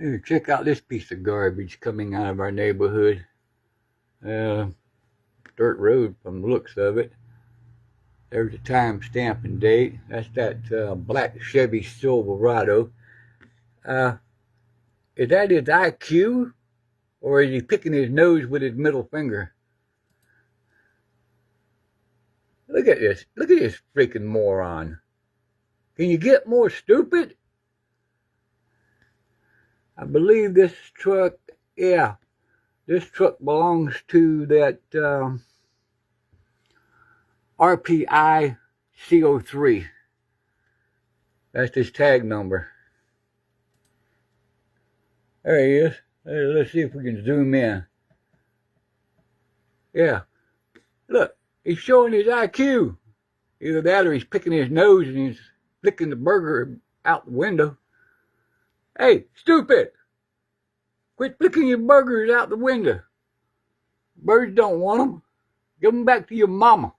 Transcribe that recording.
Hey, check out this piece of garbage coming out of our neighborhood. Dirt road from the looks of it. There's the time stamp and date. That's that black Chevy Silverado. Is that his IQ? Or is he picking his nose with his middle finger? Look at this. Look at this freaking moron. Can you get more stupid? I believe this truck, yeah, this truck belongs to that RPIC03. That's his tag number. There he is. Let's see if we can zoom in. Yeah, look, he's showing his IQ. Either that or he's picking his nose and he's flicking the burger out the window. Hey, stupid! Quit flicking your burgers out the window. Birds don't want them. Give them back to your mama.